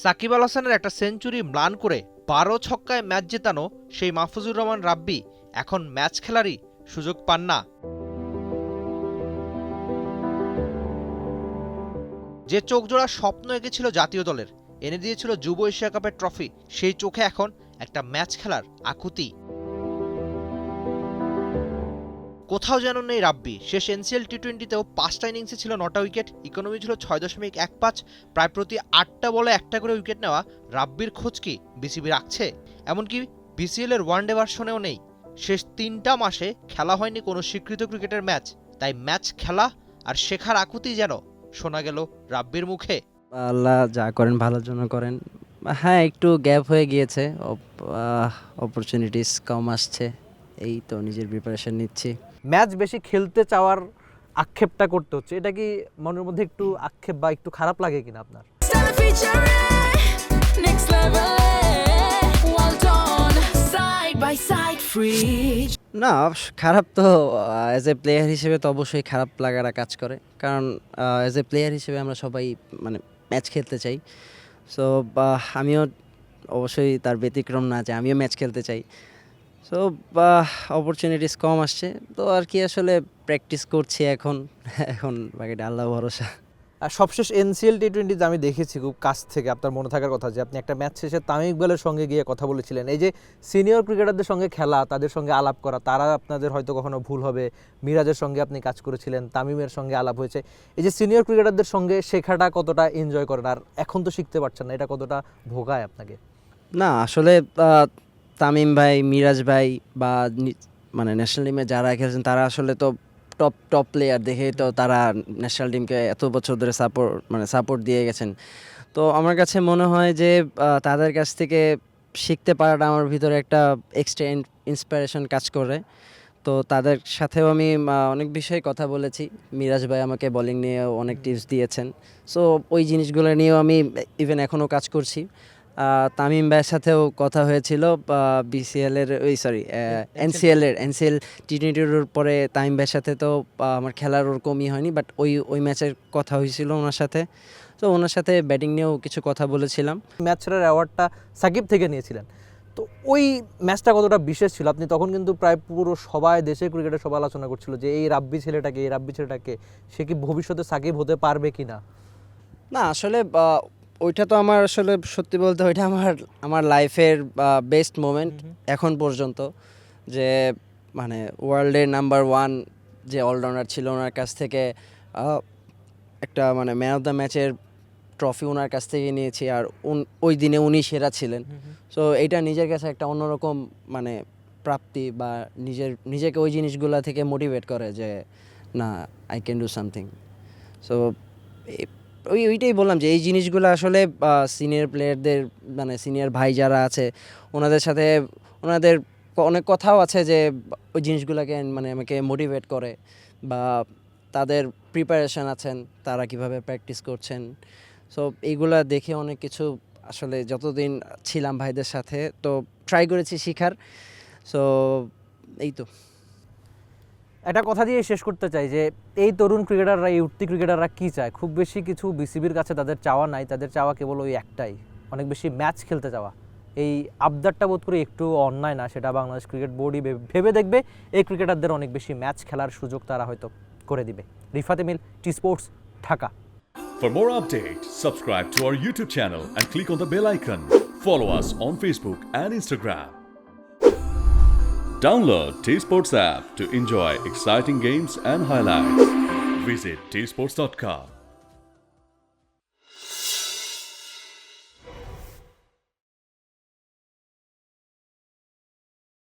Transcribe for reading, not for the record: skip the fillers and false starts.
সাকিব আল হাসানের একটা সেঞ্চুরি ম্লান করে ১২ ছক্কায় ম্যাচ জেতানো সেই মাহফুজুর রহমান রাব্বি এখন ম্যাচ খেলারই সুযোগ পান না। যে চোখজোড়া স্বপ্ন এঁকেছিল জাতীয় দলের, এনে দিয়েছিল যুব এশিয়া কাপের ট্রফি, সেই চোখে এখন একটা ম্যাচ খেলার আকুতি। কোথাও যেন নেই রাব্বি। শেষ এনসিএল টি-20তেও ৫টা ইনিংসে ছিল ৯টা উইকেট, ইকোনমি ছিল ৬.১৫, প্রায় প্রতি ৮টা বলে একটা করে উইকেট নেওয়া রাব্বির খোঁজ কি বিসিবি রাখছে? এমনকি বিসিএল এর ওয়ানডে ভার্সনেও নেই। শেষ ৩টা মাসে খেলা হয়নি কোনো স্বীকৃত ক্রিকেটের ম্যাচ, তাই ম্যাচ খেলা আর শেখার আকুতি যেন শোনা গেল রাব্বির মুখে। আল্লাহ যা করেন ভালোর জন্য করেন। হ্যাঁ, একটু গ্যাপ হয়ে গিয়েছে, অপরচুনিটিস কম আসছে, এই তো নিজের প্রিপারেশন নিচ্ছি। ম্যাচ বেশি খেলতে চাওয়ার আক্ষেপটা করতে হচ্ছে, এটা কি মনের মধ্যে একটু আক্ষেপ বা একটু খারাপ লাগে কিনা আপনার? না, খারাপ তো অ্যাজ এ প্লেয়ার হিসেবে তো অবশ্যই খারাপ লাগাটা কাজ করে, কারণ অ্যাজ এ প্লেয়ার হিসেবে আমরা সবাই মানে ম্যাচ খেলতে চাই। সো আমিও অবশ্যই তার ব্যতিক্রম না যে আমিও ম্যাচ খেলতে চাই। সো অপরচুনিটিস কম আসছে, তো আর কি আসলে প্র্যাকটিস করছি এখন এখন বাকিটা আল্লাহ ভরসা। আর সবশেষ এনসিএল টি-20 আমি দেখেছি খুব কাছ থেকে, আপনার মনে থাকার কথা যে আপনি একটা ম্যাচ শেষে তামিম ইকবালের সঙ্গে গিয়ে কথা বলেছিলেন। এই যে সিনিয়র ক্রিকেটারদের সঙ্গে খেলা, তাদের সঙ্গে আলাপ করা, তারা আপনাদের হয়তো কখনো ভুল হবে, মিরাজের সঙ্গে আপনি কাজ করেছিলেন, তামিমের সঙ্গে আলাপ হয়েছে। এই যে সিনিয়র ক্রিকেটারদের সঙ্গে শেখাটা কতটা এনজয় করেন, আর এখন তো শিখতে পারছেন না, এটা কতটা ভোগায় আপনাকে? না আসলে তামিম ভাই, মিরাজ ভাই বা মানে ন্যাশনাল টিমে যারা খেলছেন তারা আসলে তো টপ প্লেয়ার, দেখেই তো তারা ন্যাশনাল টিমকে এত বছর ধরে সাপোর্ট দিয়ে গেছেন। তো আমার কাছে মনে হয় যে তাদের কাছ থেকে শিখতে পারাটা আমার ভিতরে একটা এক্সট্রা ইন্সপিরেশন কাজ করে। তো তাদের সাথেও আমি অনেক বিষয়ে কথা বলেছি। মিরাজ ভাই আমাকে বোলিং নিয়ে অনেক টিপস দিয়েছেন। সো ওই জিনিসগুলো নিয়েও আমি ইভেন এখনও কাজ করছি। তামিম ভাইয়ের সাথেও কথা হয়েছিল এনসিএল টি-20 পরে তামিম ভাইয়ের সাথে তো আমার খেলার ওরকমই হয়নি, বাট ওই ম্যাচের কথা হয়েছিল ওনার সাথে। তো ওনার সাথে ব্যাটিং নিয়েও কিছু কথা বলেছিলাম। ম্যাচ সেরার অ্যাওয়ার্ডটা সাকিব থেকে নিয়েছিলেন, তো ওই ম্যাচটা কতটা বিশেষ ছিল? আপনি তখন কিন্তু প্রায় পুরো সবাই, দেশের ক্রিকেটের সবাই আলোচনা করছিল যে এই রাব্বি ছেলেটাকে সে কি ভবিষ্যতে সাকিব হতে পারবে কিনা। না আসলে ওইটা তো আমার আসলে সত্যি বলতে ওইটা আমার লাইফের বেস্ট মোমেন্ট এখন পর্যন্ত, যে মানে ওয়ার্ল্ডের নাম্বার 1 যে অলরাউন্ডার ছিল ওনার কাছ থেকে একটা মানে ম্যান অফ দ্য ম্যাচের ট্রফি ওনার কাছ থেকে নিয়েছি, আর ওই দিনে উনি সেরা ছিলেন। সো এইটা নিজের কাছে একটা অন্যরকম মানে প্রাপ্তি, বা নিজেকে ওই জিনিসগুলো থেকে মোটিভেট করে যে না, I can do something. So ওইটাই বললাম যে এই জিনিসগুলো আসলে সিনিয়র প্লেয়ারদের মানে সিনিয়র ভাই যারা আছে ওনাদের সাথে ওনাদের অনেক কথাও আছে যে ওই জিনিসগুলোকে মানে আমাকে মোটিভেট করে, বা তাদের প্রিপারেশন আছেন, তারা কিভাবে প্র্যাকটিস করছেন। সো এইগুলা দেখে অনেক কিছু আসলে যতদিন ছিলাম ভাইদের সাথে তো ট্রাই করেছি শেখার। সো এই তো একটা কথা দিয়ে শেষ করতে চাই যে এই তরুণ ক্রিকেটাররা, এই উঠতি ক্রিকেটাররা কী চায়? খুব বেশি কিছু বিসিবির কাছে তাদের চাওয়া নাই, তাদের চাওয়া কেবল ওই একটাই, অনেক বেশি ম্যাচ খেলতে চাওয়া। এই আবদারটা বোধ করি একটু অন্যায় না, সেটা বাংলাদেশ ক্রিকেট বোর্ডই ভেবে দেখবে। এই ক্রিকেটারদের অনেক বেশি ম্যাচ খেলার সুযোগ তারা হয়তো করে দিবে। Rifat Emil, T sports, Dhaka. For more updates, subscribe to our YouTube channel and click on the bell icon. Follow us on Facebook and Instagram. Download T-Sports app to enjoy exciting games and highlights. Visit tsports.com.